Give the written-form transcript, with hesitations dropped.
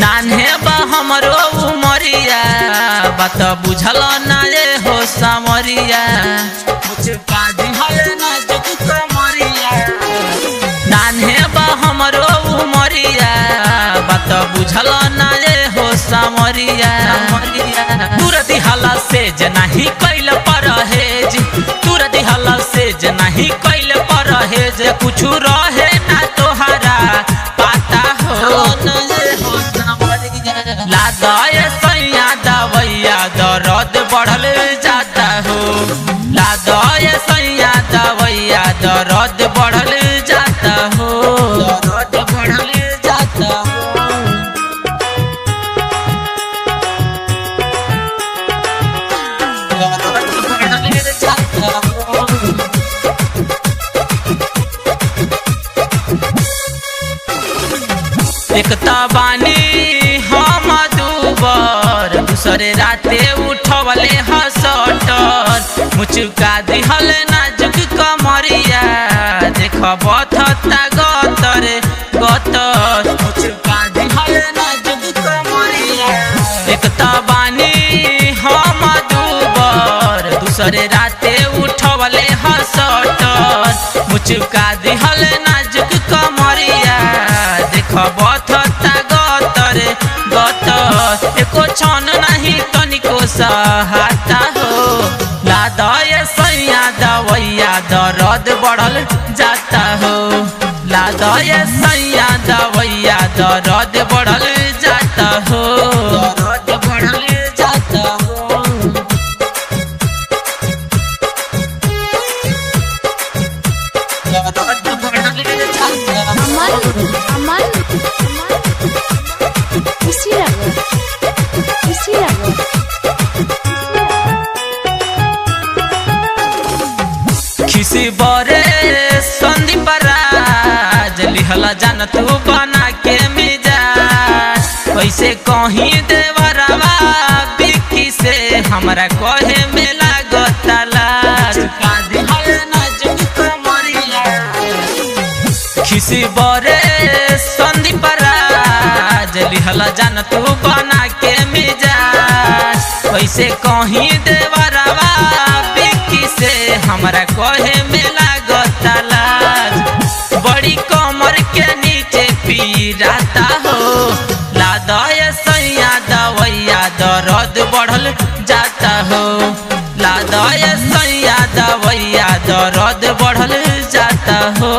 नान्हे बा हमरो उमरिया बात बुझल ना ये हो सामरिया नान्हे बा हमरो उमरिया बात बुझल ना ये हो सामरिया दूर दिहला से जनाही कैल परहेज दूर दिहला से जनाही कैल परहेज कुछ रहे ना तोहरा पाता हो लादाय सैया दवैया दर्द बढ़ल जाता हो लादाय सैया दवैया दर्द बढ़ल जाता हो दर्द बढ़ल जाता हो दर्द बढ़ल जाता हो एकता बानी दूसरे राते उठवले हसटर मुचुका दिहल नाजुक कमरिया देख बथता गतर गतर मुचुका दिहल नाजुक कमरिया एकता बानी हम दूबर दूसरे राते उठवले हसटर मुचुका दिहल नाजुक कमरिया देख बथता गतर गतर एको छन नहीं तनिको सहाता हो लादाय सैया दवैया दर्द बढ़ल जाता हो लादाय सैया दवैया दर्द बढ़ल जाता हो दर्द बढ़ल जाता हो दर्द बढ़ल जाता खिसी बरे संदीप राज लिहला जान तू बना के मिजाज कैसे कहीं देवरवा बिकी से हमरा कहे में लागता लाज खिसी बरे संदीप राज लिहला जान तू बना के मिजाज कैसे कहीं देवरवा बिकी से हमरा कहे में लागता लाज बड़ी कमर के नीचे पीराता हो लादाय सैया दवैया दर्द बढ़ल जाता हो लादाय सैया दवैया दर्द बढ़ल जाता हो।